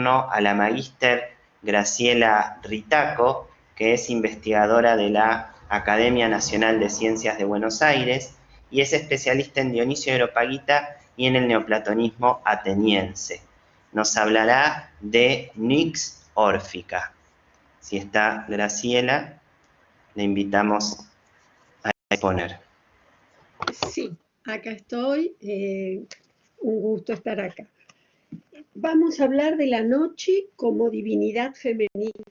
turno a la magíster Graciela Ritaco, que es investigadora de la Academia Nacional de Ciencias de Buenos Aires y es especialista en Dionisio Areopagita y en el neoplatonismo ateniense. Nos hablará de Nix órfica. Si está Graciela, le invitamos a exponer. Sí, acá estoy. Un gusto estar acá. Vamos a hablar de la noche como divinidad femenina.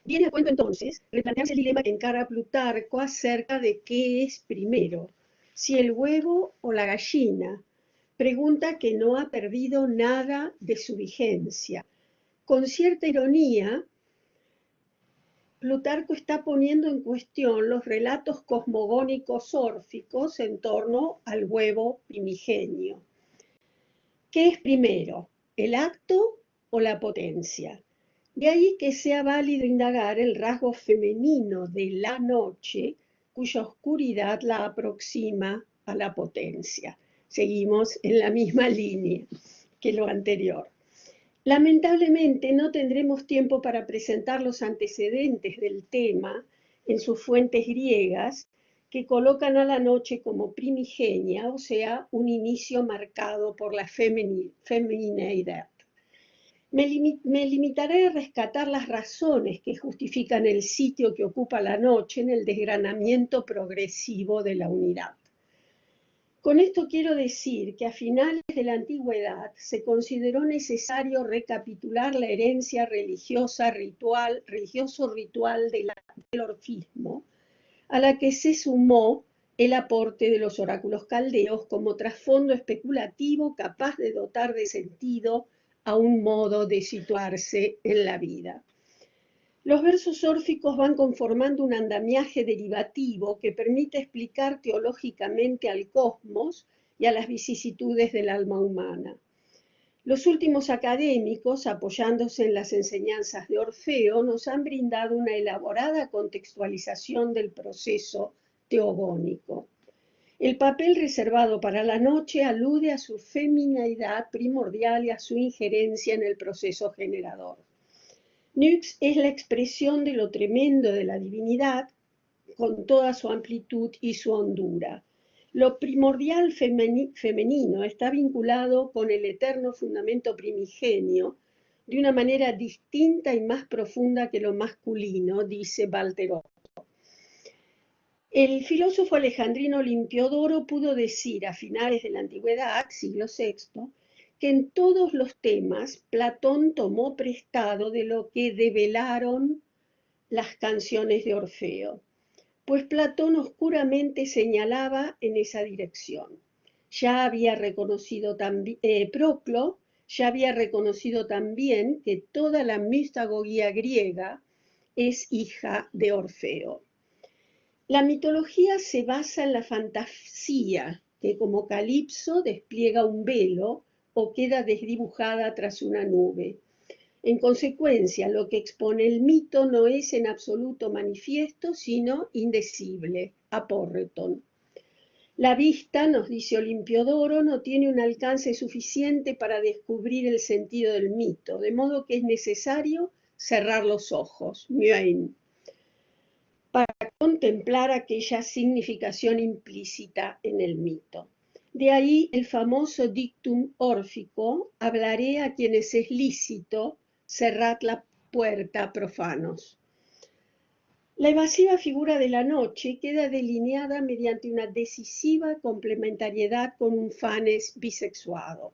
Viene a cuento entonces replantearse el dilema que encara Plutarco acerca de qué es primero, si el huevo o la gallina. Pregunta que no ha perdido nada de su vigencia. Con cierta ironía, Plutarco está poniendo en cuestión los relatos cosmogónicos órficos en torno al huevo primigenio. ¿Qué es primero, el acto o la potencia? De ahí que sea válido indagar el rasgo femenino de la noche, cuya oscuridad la aproxima a la potencia. Seguimos en la misma línea que lo anterior. Lamentablemente no tendremos tiempo para presentar los antecedentes del tema en sus fuentes griegas que colocan a la noche como primigenia, o sea, un inicio marcado por la femineidad. Me limitaré a rescatar las razones que justifican el sitio que ocupa la noche en el desgranamiento progresivo de la unidad. Con esto quiero decir que a finales de la antigüedad se consideró necesario recapitular la herencia religioso-ritual del orfismo, a la que se sumó el aporte de los oráculos caldeos como trasfondo especulativo capaz de dotar de sentido a un modo de situarse en la vida. Los versos órficos van conformando un andamiaje derivativo que permite explicar teológicamente al cosmos y a las vicisitudes del alma humana. Los últimos académicos, apoyándose en las enseñanzas de Orfeo, nos han brindado una elaborada contextualización del proceso teogónico. El papel reservado para la noche alude a su femineidad primordial y a su injerencia en el proceso generador. Nix es la expresión de lo tremendo de la divinidad con toda su amplitud y su hondura. Lo primordial femenino está vinculado con el eterno fundamento primigenio de una manera distinta y más profunda que lo masculino, dice Valterotto. El filósofo alejandrino Limpiodoro pudo decir a finales de la antigüedad, siglo VI, que en todos los temas Platón tomó prestado de lo que develaron las canciones de Orfeo, pues Platón oscuramente señalaba en esa dirección. Ya había reconocido Proclo ya había reconocido también que toda la mistagogía griega es hija de Orfeo. La mitología se basa en la fantasía, que como Calipso despliega un velo o queda desdibujada tras una nube. En consecuencia, lo que expone el mito no es en absoluto manifiesto, sino indecible, aporreton. La vista, nos dice Olimpiodoro, no tiene un alcance suficiente para descubrir el sentido del mito, de modo que es necesario cerrar los ojos, mien, para contemplar aquella significación implícita en el mito. De ahí el famoso dictum órfico: hablaré a quienes es lícito, cerrad la puerta, profanos. La evasiva figura de la noche queda delineada mediante una decisiva complementariedad con un fanes bisexuado.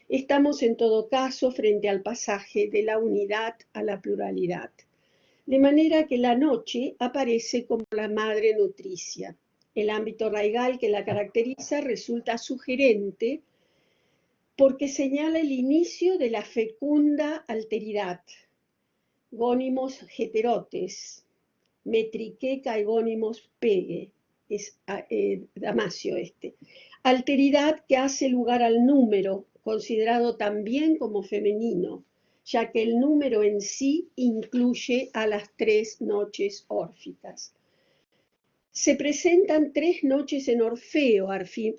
Estamos en todo caso frente al pasaje de la unidad a la pluralidad, de manera que la noche aparece como la madre nutricia. El ámbito raigal que la caracteriza resulta sugerente porque señala el inicio de la fecunda alteridad, gónimos heterotes, metrique caegónimos pegue, es Damasio este. Alteridad que hace lugar al número, considerado también como femenino, ya que el número en sí incluye a las 3 noches órficas. Se presentan 3 noches en Orfeo,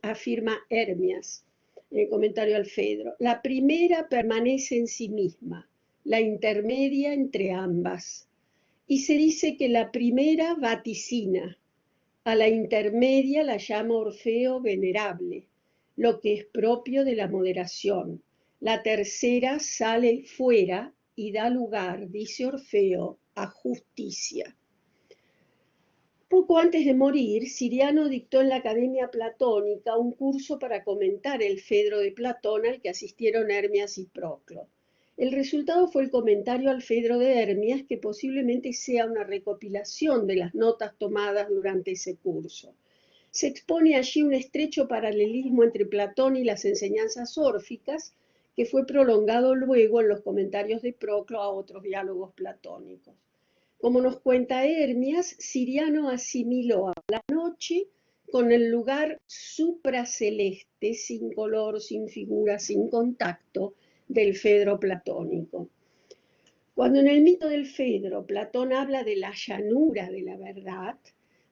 afirma Hermias. en el comentario al Fedro. La primera permanece en sí misma, la intermedia entre ambas. Y se dice que la primera vaticina, a la intermedia la llama Orfeo venerable, lo que es propio de la moderación. La tercera sale fuera y da lugar, dice Orfeo, a justicia. Poco antes de morir, Ciriano dictó en la Academia Platónica un curso para comentar el Fedro de Platón al que asistieron Hermias y Proclo. El resultado fue el comentario al Fedro de Hermias, que posiblemente sea una recopilación de las notas tomadas durante ese curso. Se expone allí un estrecho paralelismo entre Platón y las enseñanzas órficas, que fue prolongado luego en los comentarios de Proclo a otros diálogos platónicos. Como nos cuenta Hermias, Ciriano asimiló a la noche con el lugar supraceleste, sin color, sin figura, sin contacto, del Fedro platónico. Cuando en el mito del Fedro Platón habla de la llanura de la verdad,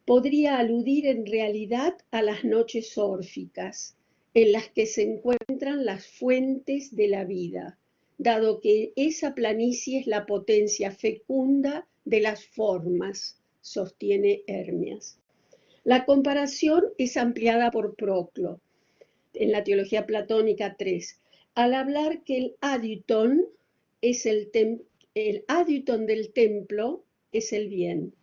podría aludir en realidad a las noches órficas, en las que se encuentran las fuentes de la vida, dado que esa planicie es la potencia fecunda de las formas, sostiene Hermias. La comparación es ampliada por Proclo en la Teología Platónica 3, al hablar que el adyuton del templo es el bien,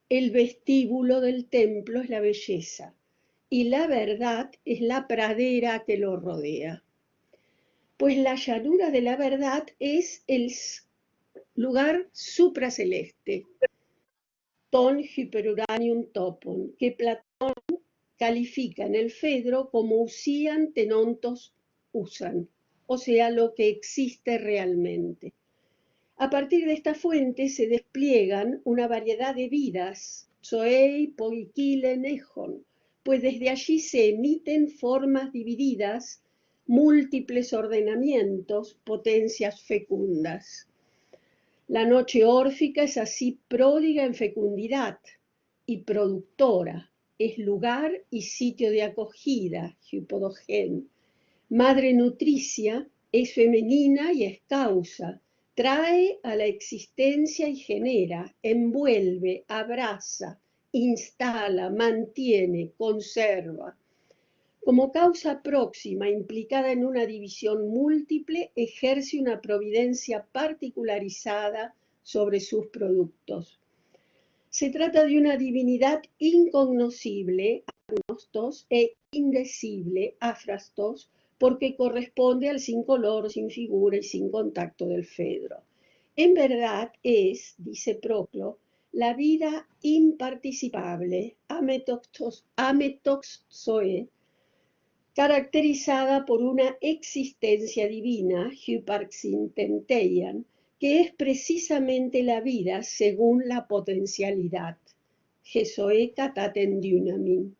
el vestíbulo del templo es la belleza y la verdad es la pradera que lo rodea. Pues la llanura de la verdad es el lugar supraceleste, ton hyperuranium topon, que Platón califica en el Fedro como usían tenontos usan, o sea, lo que existe realmente. A partir de esta fuente se despliegan una variedad de vidas, zoei, poikilen, ejon, pues desde allí se emiten formas divididas, múltiples ordenamientos, potencias fecundas. La noche órfica es así pródiga en fecundidad y productora, es lugar y sitio de acogida, hypodogen. Madre nutricia, es femenina y es causa, trae a la existencia y genera, envuelve, abraza, instala, mantiene, conserva. Como causa próxima, implicada en una división múltiple, ejerce una providencia particularizada sobre sus productos. Se trata de una divinidad incognoscible, agnostos, e indecible, afrastos, porque corresponde al sin color, sin figura y sin contacto del Fedro. En verdad es, dice Proclo, la vida imparticipable, ametoxoe, caracterizada por una existencia divina, hyparxintenteian, que es precisamente la vida según la potencialidad, Gesoe cataten dynamin.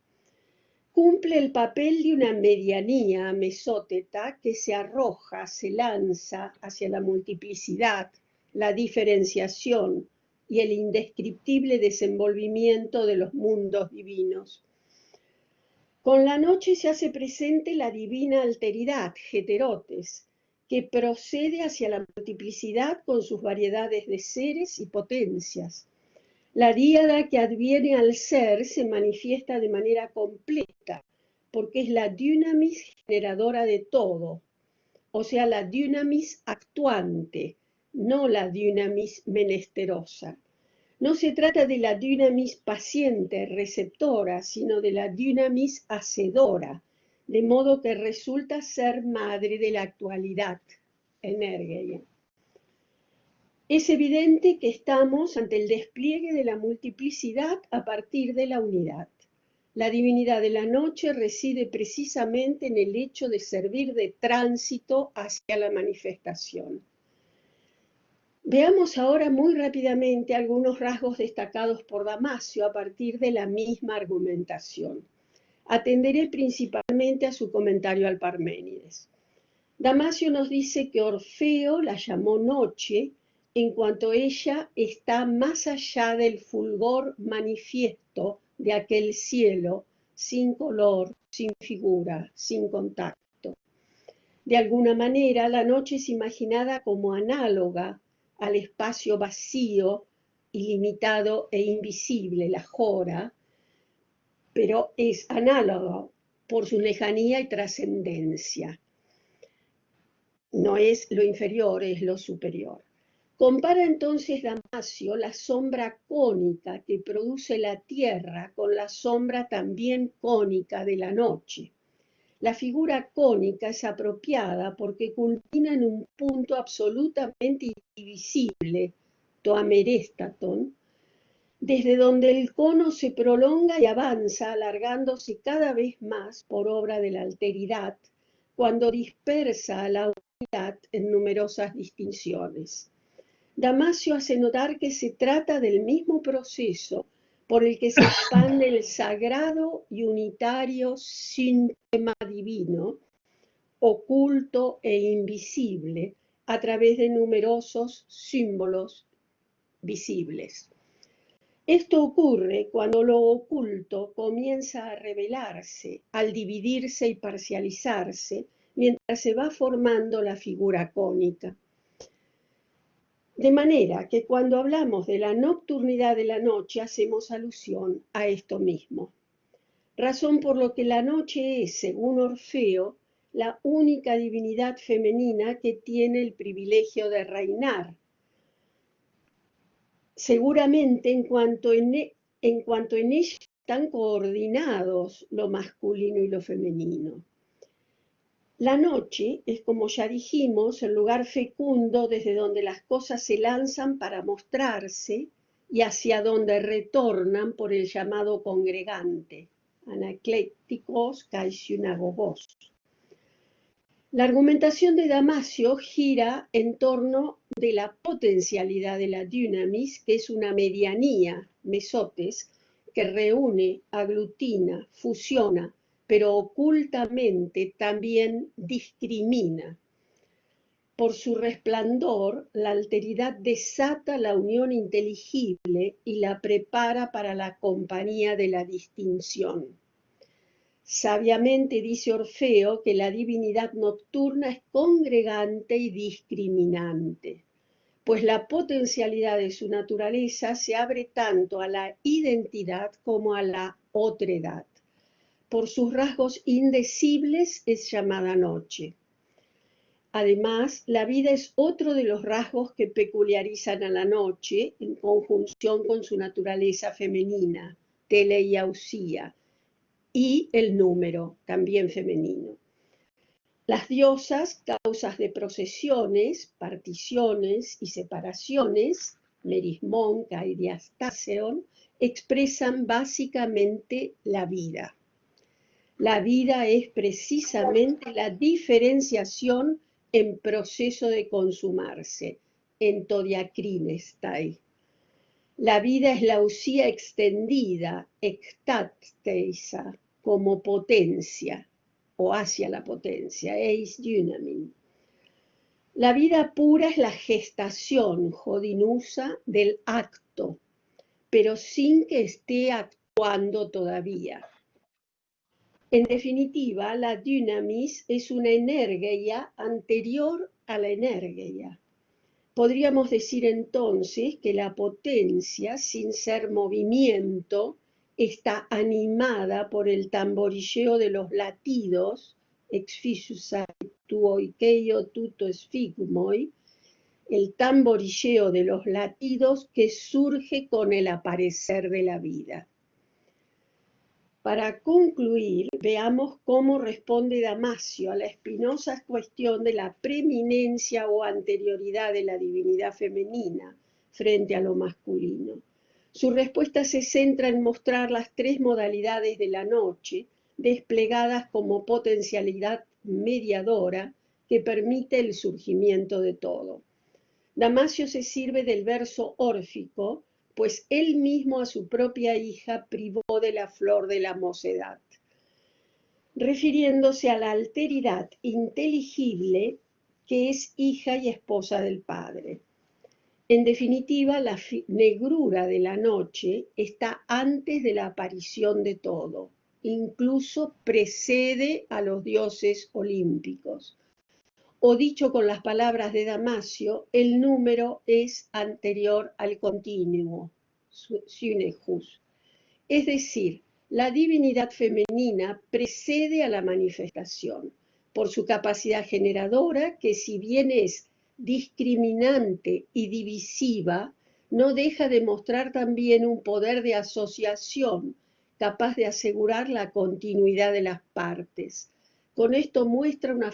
Cumple el papel de una medianía mesóteta que se arroja, se lanza hacia la multiplicidad, la diferenciación y el indescriptible desenvolvimiento de los mundos divinos. Con la noche se hace presente la divina alteridad, heterotes, que procede hacia la multiplicidad con sus variedades de seres y potencias. La díada que adviene al ser se manifiesta de manera completa, porque es la dynamis generadora de todo, o sea, la dynamis actuante, no la dynamis menesterosa. No se trata de la dynamis paciente, receptora, sino de la dynamis hacedora, de modo que resulta ser madre de la actualidad, energeia. Es evidente que estamos ante el despliegue de la multiplicidad a partir de la unidad. La divinidad de la noche reside precisamente en el hecho de servir de tránsito hacia la manifestación. Veamos ahora muy rápidamente algunos rasgos destacados por Damasio a partir de la misma argumentación. Atenderé principalmente a su comentario al Parménides. Damasio nos dice que Orfeo la llamó noche en cuanto ella está más allá del fulgor manifiesto de aquel cielo, sin color, sin figura, sin contacto. De alguna manera, la noche es imaginada como análoga al espacio vacío, ilimitado e invisible, la hora, pero es análogo por su lejanía y trascendencia. No es lo inferior, es lo superior. Compara entonces Damasio la sombra cónica que produce la tierra con la sombra también cónica de la noche. La figura cónica es apropiada porque culmina en un punto absolutamente indivisible, toameréstaton, desde donde el cono se prolonga y avanza, alargándose cada vez más por obra de la alteridad, cuando dispersa a la unidad en numerosas distinciones. Damasio hace notar que se trata del mismo proceso por el que se expande el sagrado y unitario síntema divino, oculto e invisible, a través de numerosos símbolos visibles. Esto ocurre cuando lo oculto comienza a revelarse, al dividirse y parcializarse, mientras se va formando la figura cónica. De manera que cuando hablamos de la nocturnidad de la noche hacemos alusión a esto mismo. Razón por lo que la noche es, según Orfeo, la única divinidad femenina que tiene el privilegio de reinar. Seguramente en cuanto en ella están coordinados lo masculino y lo femenino. La noche es, como ya dijimos, el lugar fecundo desde donde las cosas se lanzan para mostrarse y hacia donde retornan por el llamado congregante, anaclécticos kai synagogos. La argumentación de Damasio gira en torno de la potencialidad de la dynamis, que es una medianía, mesotes, que reúne, aglutina, fusiona, pero ocultamente también discrimina. Por su resplandor, la alteridad desata la unión inteligible y la prepara para la compañía de la distinción. Sabiamente dice Orfeo que la divinidad nocturna es congregante y discriminante, pues la potencialidad de su naturaleza se abre tanto a la identidad como a la otredad. Por sus rasgos indecibles es llamada noche. Además, la vida es otro de los rasgos que peculiarizan a la noche en conjunción con su naturaleza femenina, teleiausía, y el número, también femenino. Las diosas, causas de procesiones, particiones y separaciones, merismón, kai diastaseon, expresan básicamente la vida. La vida es precisamente la diferenciación en proceso de consumarse, en todiacrinestai. La vida es la usía extendida, ektateisa, como potencia, o hacia la potencia, eis dynamin. La vida pura es la gestación, jodinusa, del acto, pero sin que esté actuando todavía. En definitiva, la dynamis es una energía anterior a la energía. Podríamos decir entonces que la potencia, sin ser movimiento, está animada por el tamborilleo de los latidos, exfisusai tuoikeio tuto sfigmoi, el tamborilleo de los latidos que surge con el aparecer de la vida. Para concluir, veamos cómo responde Damasio a la espinosa cuestión de la preeminencia o anterioridad de la divinidad femenina frente a lo masculino. Su respuesta se centra en mostrar las tres modalidades de la noche, desplegadas como potencialidad mediadora que permite el surgimiento de todo. Damasio se sirve del verso órfico, pues él mismo a su propia hija privó de la flor de la mocedad, refiriéndose a la alteridad inteligible que es hija y esposa del Padre. En definitiva, la negrura de la noche está antes de la aparición de todo, incluso precede a los dioses olímpicos. O dicho con las palabras de Damasio, el número es anterior al continuo, synechus. Es decir, la divinidad femenina precede a la manifestación por su capacidad generadora, que si bien es discriminante y divisiva, no deja de mostrar también un poder de asociación capaz de asegurar la continuidad de las partes. Con esto muestra una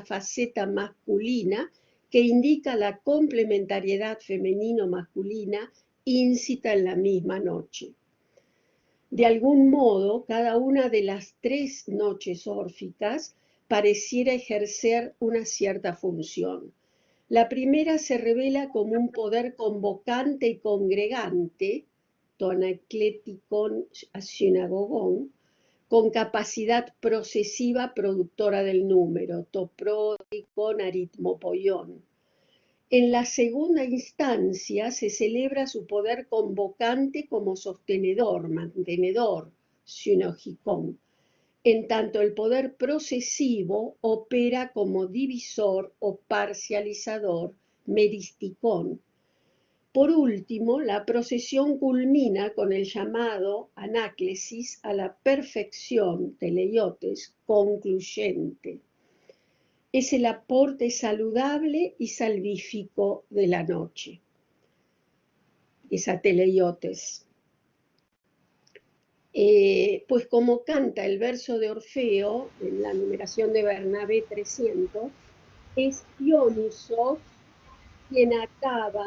faceta masculina que indica la complementariedad femenino-masculina íncita en la misma noche. De algún modo, cada una de las 3 noches órficas pareciera ejercer una cierta función. La primera se revela como un poder convocante y congregante, tonacleticon synagogon, con capacidad procesiva productora del número, toprodicon aritmopoion. En la segunda instancia se celebra su poder convocante como sostenedor, mantenedor, synogikon. En tanto el poder procesivo opera como divisor o parcializador, meristicón. Por último, la procesión culmina con el llamado anáclesis a la perfección, teleiotes, concluyente. Es el aporte saludable y salvífico de la noche. Esa teleiotes. Pues como canta el verso de Orfeo, en la numeración de Bernabé 300, es Dionisos quien acaba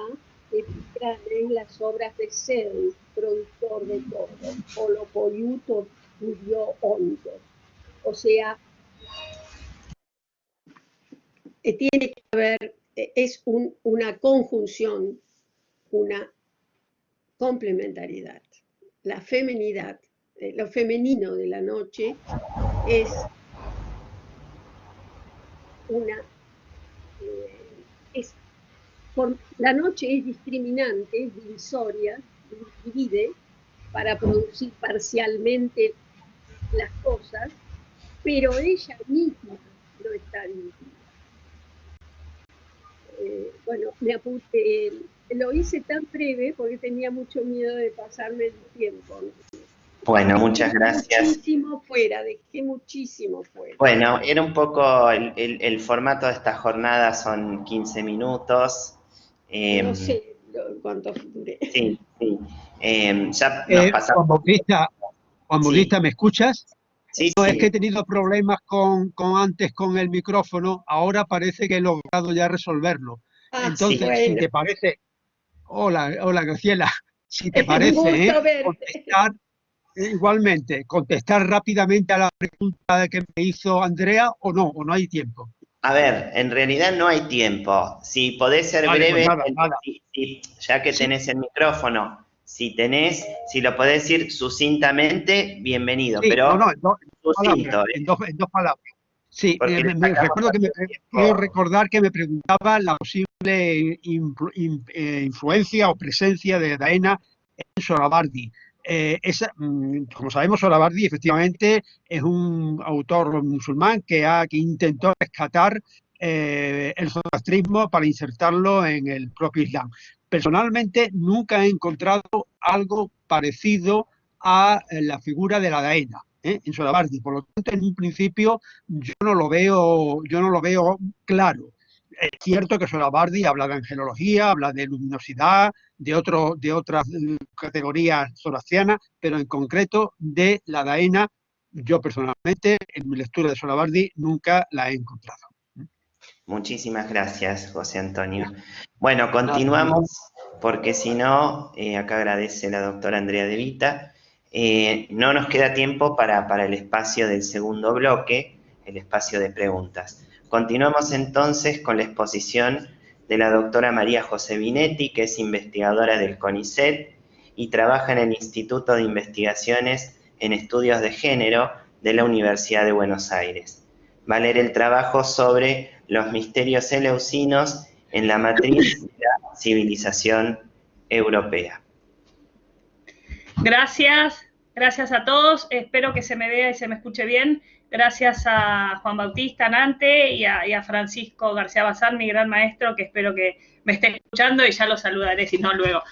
en las obras de Zeus, productor de todo, holopoiuto tudio ontos. O sea, tiene que haber, es una conjunción, una complementariedad. La feminidad, lo femenino de la noche es la noche es discriminante, es divisoria, divide para producir parcialmente las cosas, pero ella misma no está dividida. Bueno, lo hice tan breve porque tenía mucho miedo de pasarme el tiempo. Bueno, muchas gracias. Dejé muchísimo fuera. Bueno, era un poco el formato de esta jornada, son 15 minutos. No sé cuánto dure. Sí, sí. Ya nos pasamos. Juan Bautista, ¿me escuchas? Sí, no, sí. Es que he tenido problemas antes con el micrófono, ahora parece que he logrado ya resolverlo. Entonces, bueno. Si te parece, hola Graciela, si te parece, contestar igualmente, contestar rápidamente a la pregunta que me hizo Andrea o no hay tiempo. A ver, en realidad no hay tiempo. Si podés ser Vale, breve, pues nada. Ya que tenés el micrófono, si lo podés decir sucintamente, bienvenido. Sí, pero sucinto, en dos palabras. Sí, quiero recordar que me preguntaba la posible influencia o presencia de Daena en Sohrawardi. Como sabemos, Sohrawardi efectivamente es un autor musulmán que intentó rescatar el zoroastrismo para insertarlo en el propio Islam. Personalmente nunca he encontrado algo parecido a la figura de la Daena en Sohrawardi. Por lo tanto, en un principio yo no lo veo claro. Es cierto que Sohrawardi habla de angelología, habla de luminosidad, de otras categorías zoroastrianas, pero en concreto de la Daena, yo personalmente, en mi lectura de Sohrawardi, nunca la he encontrado. Muchísimas gracias, José Antonio. Bueno, continuamos, porque si no, acá agradece la doctora Andrea De Vita. No nos queda tiempo para el espacio del segundo bloque, el espacio de preguntas. Continuamos entonces con la exposición de la doctora María José Binetti, que es investigadora del CONICET y trabaja en el Instituto de Investigaciones en Estudios de Género de la Universidad de Buenos Aires. Va a leer el trabajo sobre los misterios eleusinos en la matriz de la civilización europea. Gracias a todos, espero que se me vea y se me escuche bien. Gracias a Juan Bautista Nante y a Francisco García Bazán, mi gran maestro, que espero que me esté escuchando y ya lo saludaré, si no luego.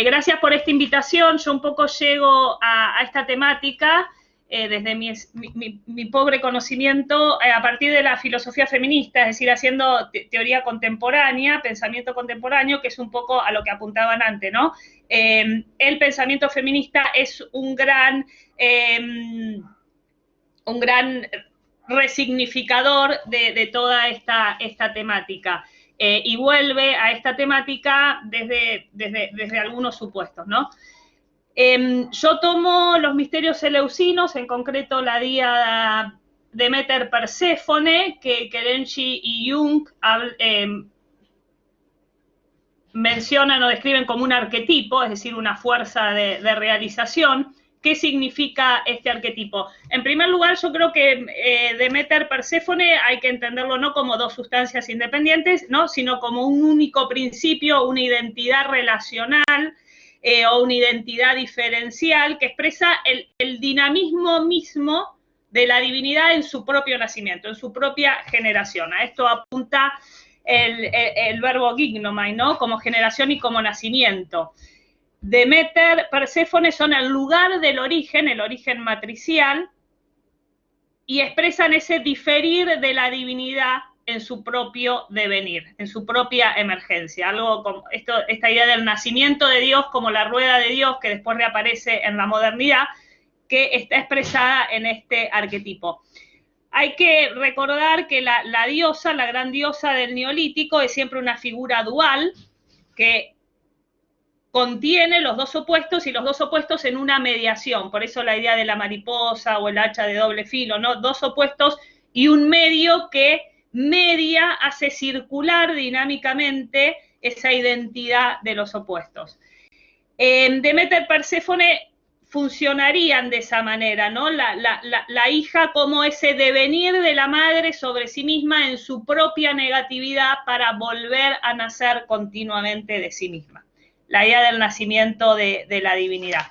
Gracias por esta invitación. Yo un poco llego a esta temática desde mi pobre conocimiento a partir de la filosofía feminista, es decir, haciendo teoría contemporánea, pensamiento contemporáneo, que es un poco a lo que apuntaban antes, ¿no? El pensamiento feminista es un gran resignificador de toda esta temática. Y vuelve a esta temática desde algunos supuestos, ¿no? Yo tomo los misterios eleusinos, en concreto la díada Demeter Perséfone, que Kerenci y Jung mencionan o describen como un arquetipo, es decir, una fuerza de realización. ¿Qué significa este arquetipo? En primer lugar, yo creo que Demeter Perséfone hay que entenderlo no como dos sustancias independientes, ¿no? Sino como un único principio, una identidad relacional o una identidad diferencial que expresa el dinamismo mismo de la divinidad en su propio nacimiento, en su propia generación. A esto apunta el verbo gignomai, ¿no? Como generación y como nacimiento. Demeter, Perséfone son el lugar del origen, el origen matricial, y expresan ese diferir de la divinidad en su propio devenir, en su propia emergencia. Algo como esta idea del nacimiento de Dios como la rueda de Dios que después reaparece en la modernidad, que está expresada en este arquetipo. Hay que recordar que la diosa, la gran diosa del Neolítico, es siempre una figura dual que contiene los dos opuestos y los dos opuestos en una mediación. Por eso la idea de la mariposa o el hacha de doble filo, ¿no? Dos opuestos y un medio que media, hace circular dinámicamente esa identidad de los opuestos. Demeter, Perséfone funcionarían de esa manera, ¿no? La hija como ese devenir de la madre sobre sí misma en su propia negatividad para volver a nacer continuamente de sí misma. La idea del nacimiento de la divinidad.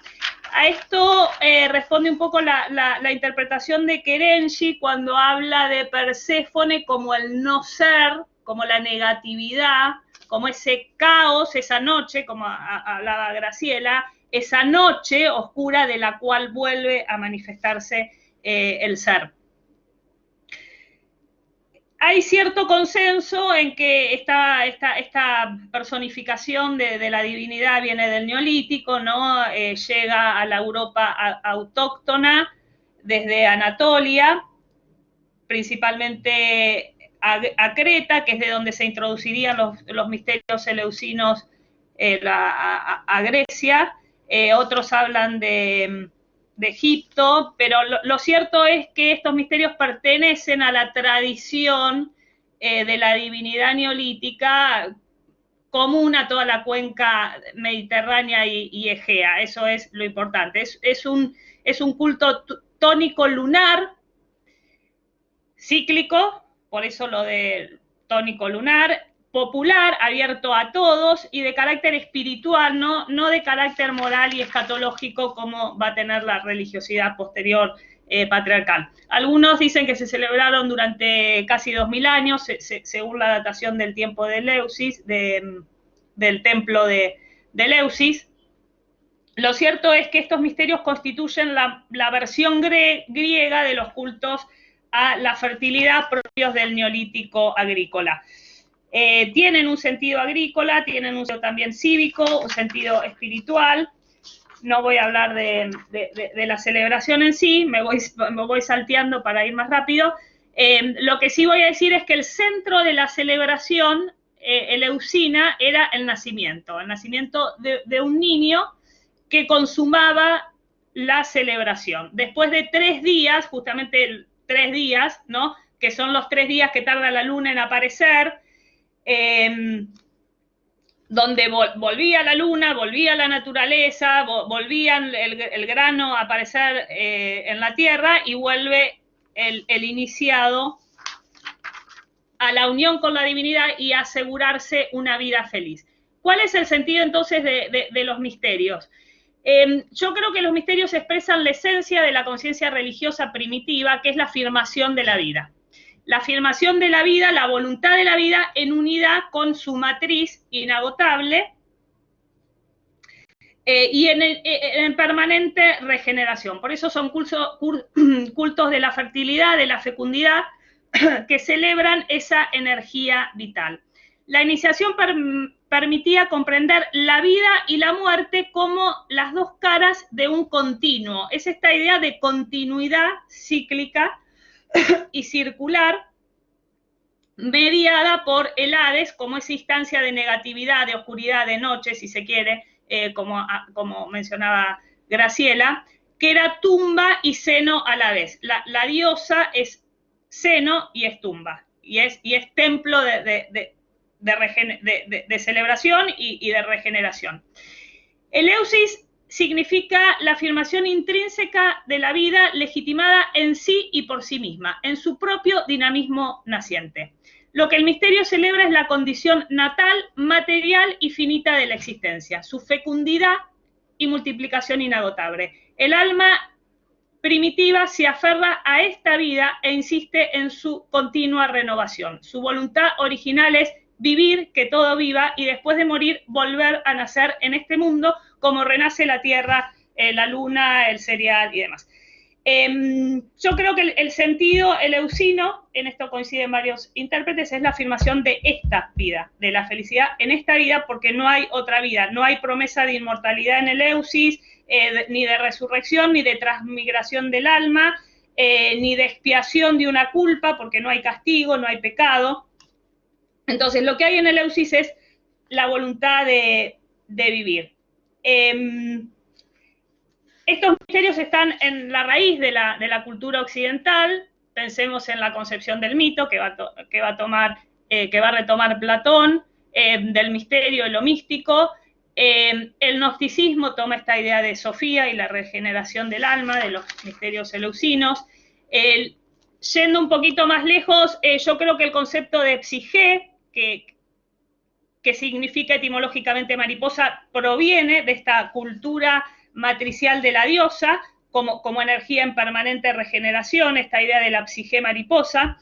A esto responde un poco la interpretación de Kerenci cuando habla de Perséfone como el no ser, como la negatividad, como ese caos, esa noche, como hablaba Graciela, esa noche oscura de la cual vuelve a manifestarse el ser. Hay cierto consenso en que esta personificación de la divinidad viene del Neolítico, ¿no? Llega a la Europa autóctona desde Anatolia, principalmente a Creta, que es de donde se introducirían los misterios eleusinos a Grecia. Otros hablan de Egipto, pero lo cierto es que estos misterios pertenecen a la tradición de la divinidad neolítica común a toda la cuenca mediterránea y egea. Eso es lo importante. Es un culto tónico lunar, cíclico, por eso lo de tónico lunar, popular, abierto a todos y de carácter espiritual, no de carácter moral y escatológico como va a tener la religiosidad posterior patriarcal. Algunos dicen que se celebraron durante casi 2000 años, según la datación del tiempo de Eleusis, del templo de Eleusis. Lo cierto es que estos misterios constituyen la versión griega de los cultos a la fertilidad propios del neolítico agrícola. Tienen un sentido agrícola, tienen un sentido también cívico, un sentido espiritual. No voy a hablar de la celebración en sí, me voy salteando para ir más rápido. Lo que sí voy a decir es que el centro de la celebración eleusina era el nacimiento de un niño que consumaba la celebración. Después de 3 días, justamente 3 días, ¿no? Que son los 3 días que tarda la luna en aparecer, donde volvía la luna, volvía la naturaleza, volvía el grano a aparecer en la tierra y vuelve el iniciado a la unión con la divinidad y a asegurarse una vida feliz. ¿Cuál es el sentido entonces de los misterios? Yo creo que los misterios expresan la esencia de la conciencia religiosa primitiva, que es la afirmación de la vida. La afirmación de la vida, la voluntad de la vida en unidad con su matriz inagotable y en permanente regeneración. Por eso son cultos de la fertilidad, de la fecundidad, que celebran esa energía vital. La iniciación permitía comprender la vida y la muerte como las dos caras de un continuo. Es esta idea de continuidad cíclica y circular, mediada por el Hades como esa instancia de negatividad, de oscuridad, de noche, si se quiere, como mencionaba Graciela, que era tumba y seno a la vez. La diosa es seno y es tumba, y es templo de celebración y de regeneración. Eleusis significa la afirmación intrínseca de la vida legitimada en sí y por sí misma, en su propio dinamismo naciente. Lo que el misterio celebra es la condición natal, material y finita de la existencia, su fecundidad y multiplicación inagotable. El alma primitiva se aferra a esta vida e insiste en su continua renovación. Su voluntad original es vivir, que todo viva, y después de morir volver a nacer en este mundo como renace la tierra, la luna, el cereal y demás. Yo creo que el sentido eleusino, en esto coinciden varios intérpretes, es la afirmación de esta vida, de la felicidad en esta vida, porque no hay otra vida, no hay promesa de inmortalidad en Eleusis, ni de resurrección, ni de transmigración del alma, ni de expiación de una culpa, porque no hay castigo, no hay pecado. Entonces, lo que hay en Eleusis es la voluntad de vivir. Estos misterios están en la raíz de la cultura occidental. Pensemos en la concepción del mito que va a retomar Platón, del misterio, de lo místico. El gnosticismo toma esta idea de Sofía y la regeneración del alma, de los misterios eleusinos. Yendo un poquito más lejos, yo creo que el concepto de psique, que significa etimológicamente mariposa, proviene de esta cultura matricial de la diosa, como energía en permanente regeneración, esta idea de la psique mariposa.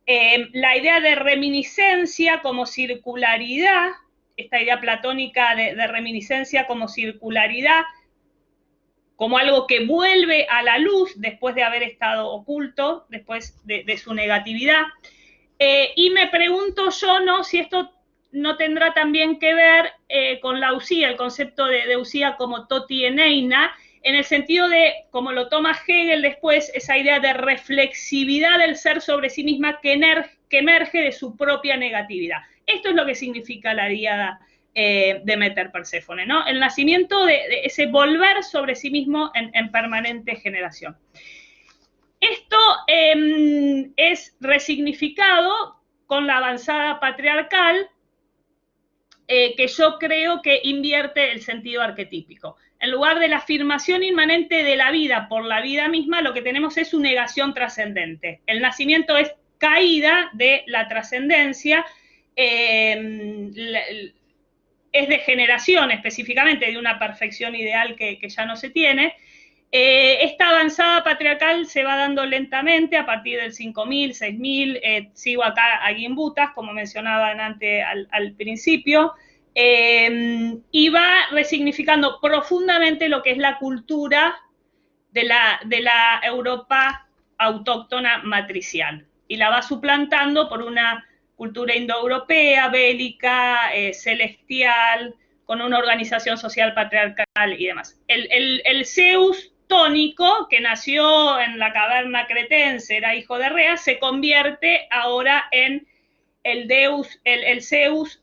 La idea de reminiscencia como circularidad, esta idea platónica de reminiscencia como circularidad, como algo que vuelve a la luz después de haber estado oculto, después de su negatividad. Y me pregunto yo, ¿no?, si esto no tendrá también que ver con la usía, el concepto de usía como toti eneina, en el sentido de, como lo toma Hegel después, esa idea de reflexividad del ser sobre sí misma que emerge de su propia negatividad. Esto es lo que significa la diada Demeter-Perséfone, ¿no? El nacimiento de ese volver sobre sí mismo en permanente generación. Esto es resignificado con la avanzada patriarcal, que yo creo que invierte el sentido arquetípico. En lugar de la afirmación inmanente de la vida por la vida misma, lo que tenemos es su negación trascendente. El nacimiento es caída de la trascendencia, es degeneración específicamente de una perfección ideal que ya no se tiene. Esta avanzada patriarcal se va dando lentamente a partir del 5000, 6000, sigo acá a Gimbutas, como mencionaban antes al principio, y va resignificando profundamente lo que es la cultura de la Europa autóctona matricial, y la va suplantando por una cultura indoeuropea, bélica, celestial, con una organización social patriarcal y demás. El Zeus tónico, que nació en la caverna cretense, era hijo de Rea, se convierte ahora en el Zeus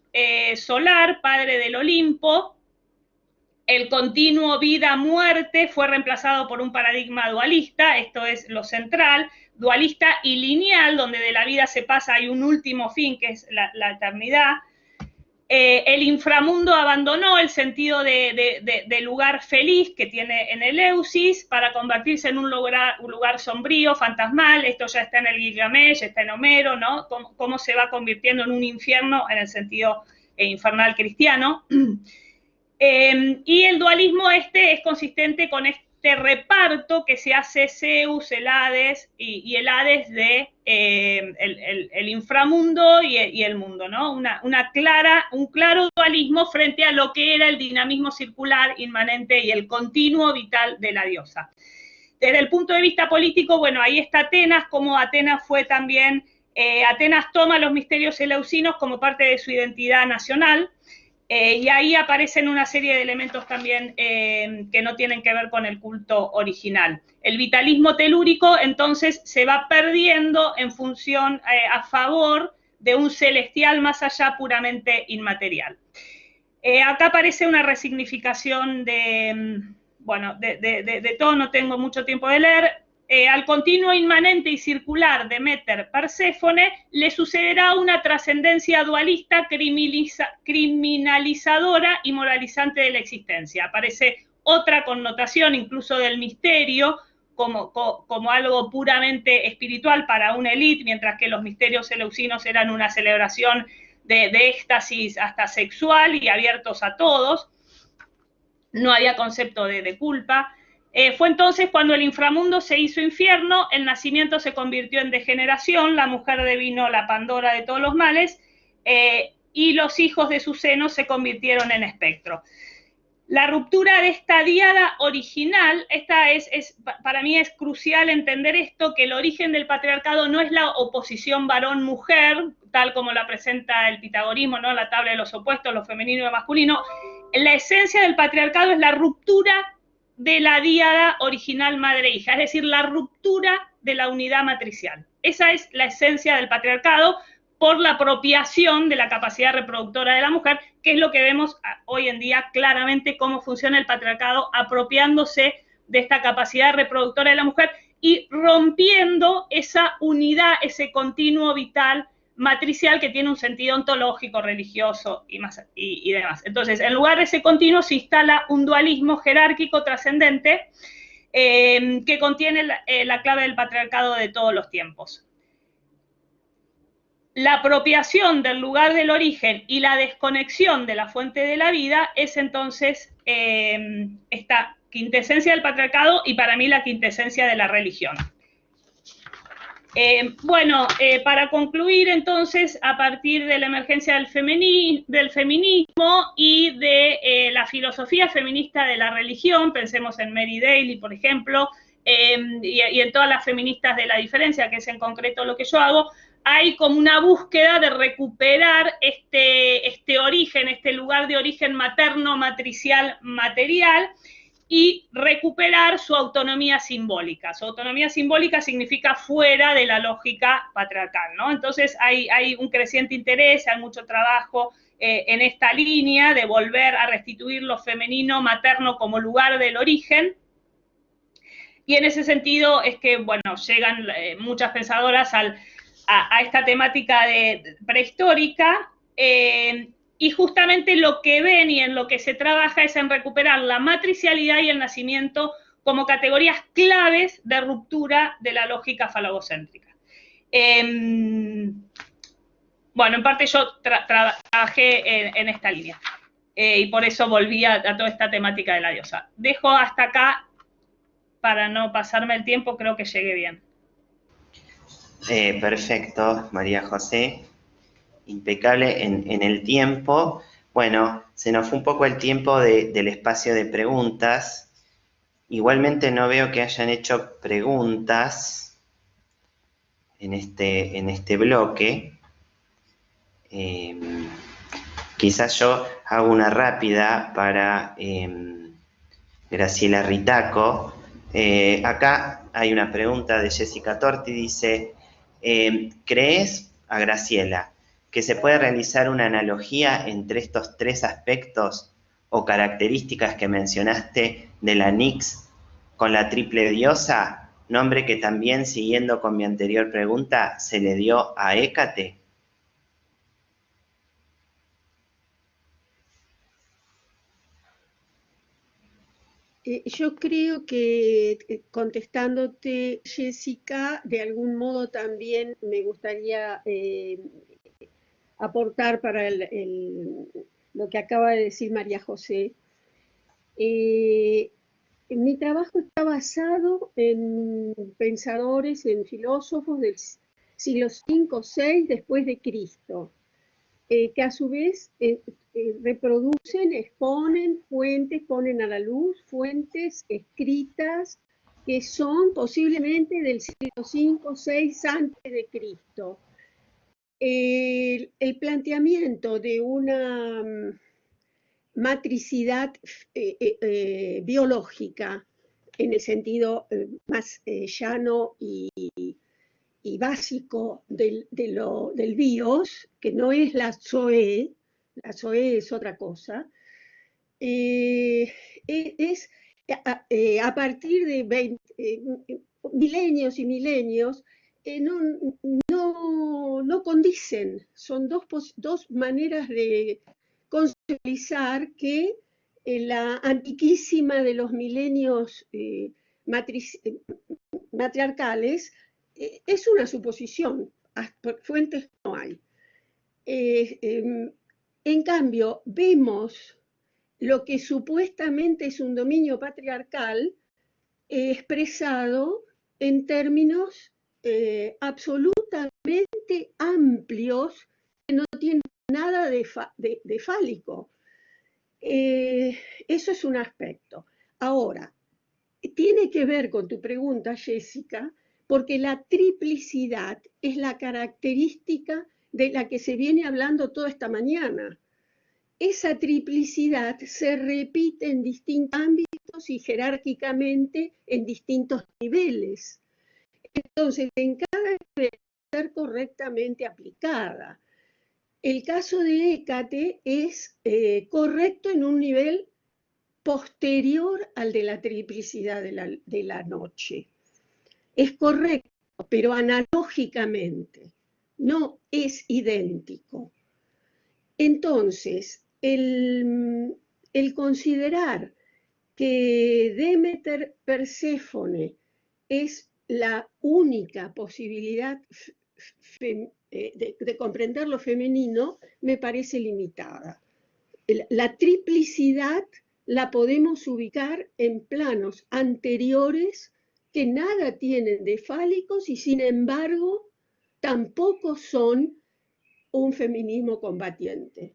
solar, padre del Olimpo. El continuo vida-muerte fue reemplazado por un paradigma dualista, esto es lo central, dualista y lineal, donde de la vida se pasa, hay un último fin, que es la eternidad. El inframundo abandonó el sentido de lugar feliz que tiene en Eleusis para convertirse en un lugar sombrío, fantasmal. Esto ya está en el Gilgamesh, está en Homero, ¿no? Cómo se va convirtiendo en un infierno en el sentido infernal cristiano. Y el dualismo es consistente con este reparto que se hace Zeus, el Hades y el Hades de el inframundo y el mundo, ¿no? Un claro dualismo frente a lo que era el dinamismo circular inmanente y el continuo vital de la diosa. Desde el punto de vista político, bueno, ahí está Atenas, como Atenas fue también, Atenas toma los misterios eleusinos como parte de su identidad nacional, y ahí aparecen una serie de elementos también que no tienen que ver con el culto original. El vitalismo telúrico entonces se va perdiendo en función, a favor de un celestial más allá puramente inmaterial. Acá aparece una resignificación de todo, no tengo mucho tiempo de leer. Al continuo inmanente y circular Deméter Perséfone le sucederá una trascendencia dualista criminalizadora y moralizante de la existencia. Aparece otra connotación incluso del misterio como algo puramente espiritual para una élite, mientras que los misterios eleusinos eran una celebración de éxtasis hasta sexual y abiertos a todos. No había concepto de culpa. Fue entonces cuando el inframundo se hizo infierno, el nacimiento se convirtió en degeneración, la mujer devino la Pandora de todos los males, y los hijos de su seno se convirtieron en espectro. La ruptura de esta díada original, para mí es crucial entender esto, que el origen del patriarcado no es la oposición varón-mujer, tal como la presenta el pitagorismo, ¿no? La tabla de los opuestos, lo femenino y lo masculino. La esencia del patriarcado es la ruptura de la díada original madre-hija, es decir, la ruptura de la unidad matricial. Esa es la esencia del patriarcado, por la apropiación de la capacidad reproductora de la mujer, que es lo que vemos hoy en día claramente cómo funciona el patriarcado, apropiándose de esta capacidad reproductora de la mujer y rompiendo esa unidad, ese continuo vital matricial que tiene un sentido ontológico, religioso y demás. Entonces, en lugar de ese continuo se instala un dualismo jerárquico trascendente que contiene la clave del patriarcado de todos los tiempos. La apropiación del lugar del origen y la desconexión de la fuente de la vida es entonces esta quintesencia del patriarcado y para mí la quintesencia de la religión. Para concluir entonces, a partir de la emergencia del feminismo y de la filosofía feminista de la religión, pensemos en Mary Daly, por ejemplo, y en todas las feministas de la diferencia, que es en concreto lo que yo hago, hay como una búsqueda de recuperar este origen, este lugar de origen materno, matricial, material, y recuperar su autonomía simbólica. Su autonomía simbólica significa fuera de la lógica patriarcal, ¿no? Entonces hay un creciente interés, hay mucho trabajo en esta línea de volver a restituir lo femenino materno como lugar del origen. Y en ese sentido es que, llegan muchas pensadoras a esta temática prehistórica, y justamente lo que ven y en lo que se trabaja es en recuperar la matricialidad y el nacimiento como categorías claves de ruptura de la lógica falogocéntrica. En parte yo trabajé en esta línea, y por eso volví a toda esta temática de la diosa. Dejo hasta acá para no pasarme el tiempo, creo que llegué bien. Perfecto, María José. Impecable en el tiempo. Bueno, se nos fue un poco el tiempo del espacio de preguntas. Igualmente no veo que hayan hecho preguntas en este bloque. Quizás yo hago una rápida para Graciela Ritaco. Acá hay una pregunta de Jessica Torti, dice, ¿crees, a Graciela, que se puede realizar una analogía entre estos tres aspectos o características que mencionaste de la Nix con la triple diosa, nombre que también, siguiendo con mi anterior pregunta, se le dio a Hécate? Yo creo que, contestándote, Jessica, de algún modo también me gustaría aportar para lo que acaba de decir María José, Mi trabajo está basado en pensadores, en filósofos del siglo V o VI después de Cristo, que a su vez reproducen, exponen fuentes, ponen a la luz fuentes escritas que son posiblemente del siglo V o VI antes de Cristo. El planteamiento de una matricidad biológica en el sentido más llano y básico del bios, que no es la Zoe es otra cosa, es a partir de milenios y milenios, no condicen, son dos maneras de conceptualizar que la antiquísima de los milenios matriarcales es una suposición, fuentes no hay. En cambio, vemos lo que supuestamente es un dominio patriarcal expresado en términos absolutamente amplios que no tienen nada de fálico. Eso es un aspecto. Ahora, tiene que ver con tu pregunta, Jessica, porque la triplicidad es la característica de la que se viene hablando toda esta mañana. Esa triplicidad se repite en distintos ámbitos y jerárquicamente en distintos niveles. Entonces, en cada nivel debe ser correctamente aplicada. El caso de Hécate es correcto en un nivel posterior al de la triplicidad de la noche. Es correcto, pero analógicamente, no es idéntico. Entonces, el considerar que Demeter Perséfone es la única posibilidad de comprender lo femenino me parece limitada. La triplicidad la podemos ubicar en planos anteriores que nada tienen de fálicos y sin embargo tampoco son un feminismo combatiente.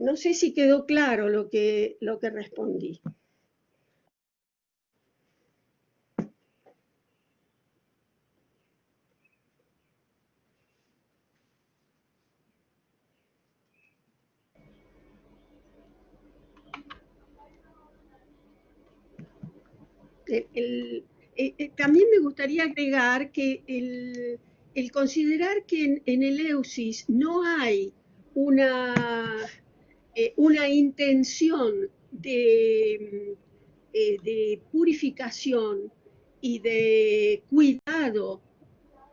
No sé si quedó claro lo que respondí. También me gustaría agregar que el considerar que en Eleusis no hay una intención de purificación y de cuidado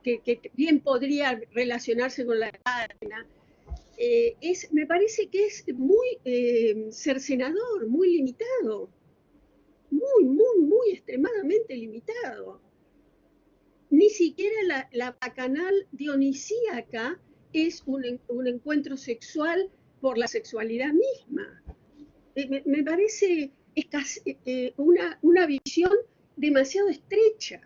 que bien podría relacionarse con la cadena, me parece que es muy cercenador, muy limitado. Muy extremadamente limitado. Ni siquiera la bacanal dionisíaca es un encuentro sexual por la sexualidad misma. Me parece una visión demasiado estrecha.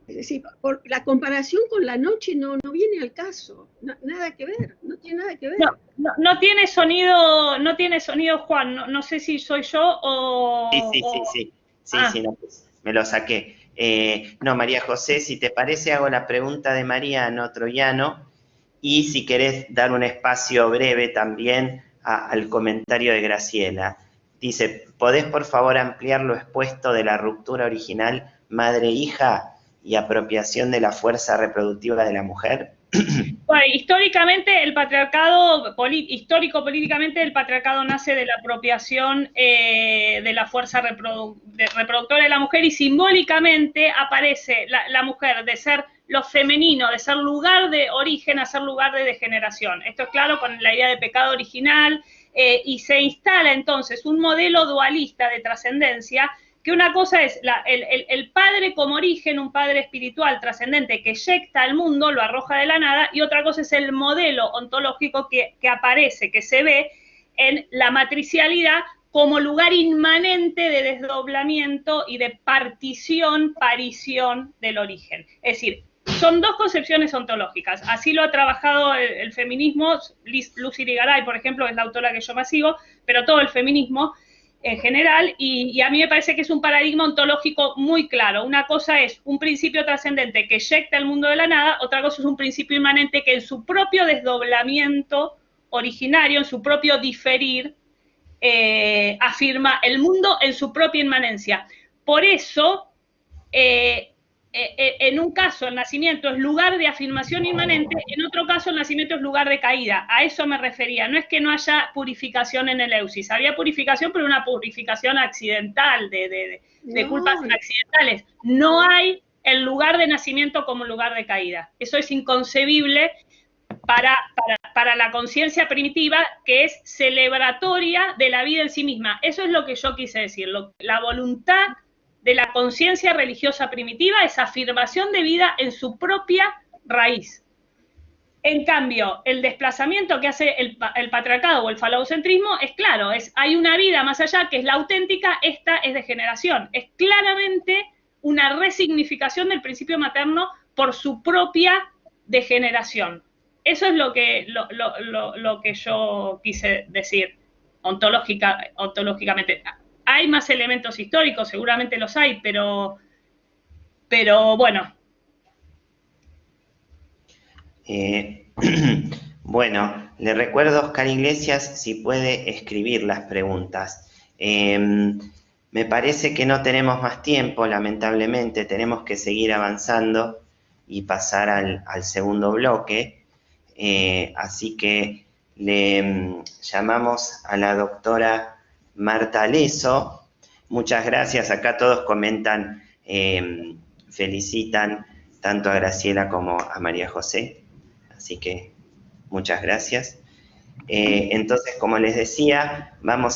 Es decir, la comparación con la noche no viene al caso, nada que ver, no tiene nada que ver. No tiene sonido, Juan, no sé si soy yo o... Sí, no, pues, me lo saqué. No, María José, si te parece hago la pregunta de Mariano Troyano y si querés dar un espacio breve también al comentario de Graciela. Dice, ¿podés por favor ampliar lo expuesto de la ruptura original madre-hija y apropiación de la fuerza reproductiva de la mujer? Bueno, históricamente el patriarcado, histórico-políticamente el patriarcado nace de la apropiación de la fuerza reproductora de la mujer y simbólicamente aparece la mujer de ser lo femenino, de ser lugar de origen a ser lugar de degeneración. Esto es claro con la idea de pecado original y se instala entonces un modelo dualista de trascendencia que una cosa es el padre como origen, un padre espiritual trascendente que eyecta al mundo, lo arroja de la nada, y otra cosa es el modelo ontológico que aparece, que se ve en la matricialidad como lugar inmanente de desdoblamiento y de partición, parición del origen. Es decir, son dos concepciones ontológicas. Así lo ha trabajado el feminismo, Lucy Irigaray, por ejemplo, es la autora que yo más sigo, pero todo el feminismo en general, y a mí me parece que es un paradigma ontológico muy claro. Una cosa es un principio trascendente que eyecta el mundo de la nada, otra cosa es un principio inmanente que en su propio desdoblamiento originario, en su propio diferir, afirma el mundo en su propia inmanencia. Por eso, en un caso el nacimiento es lugar de afirmación inmanente, en otro caso el nacimiento es lugar de caída. A eso me refería. No es que no haya purificación en el eusis, había purificación, pero una purificación accidental, de culpas accidentales. No hay el lugar de nacimiento como lugar de caída. Eso es inconcebible para la conciencia primitiva, que es celebratoria de la vida en sí misma. Eso es lo que yo quise decir. La voluntad de la conciencia religiosa primitiva es afirmación de vida en su propia raíz. En cambio, el desplazamiento que hace el patriarcado o el falocentrismo es claro, hay una vida más allá que es la auténtica, esta es degeneración. Es claramente una resignificación del principio materno por su propia degeneración. Eso es lo que yo quise decir ontológicamente. Hay más elementos históricos, seguramente los hay, pero bueno. Bueno, le recuerdo a Oscar Iglesias si puede escribir las preguntas. Me parece que no tenemos más tiempo, lamentablemente, tenemos que seguir avanzando y pasar al segundo bloque. Así que le llamamos a la doctora Marta Leso. Muchas gracias. Acá todos comentan, felicitan tanto a Graciela como a María José. Así que muchas gracias. Entonces, como les decía, vamos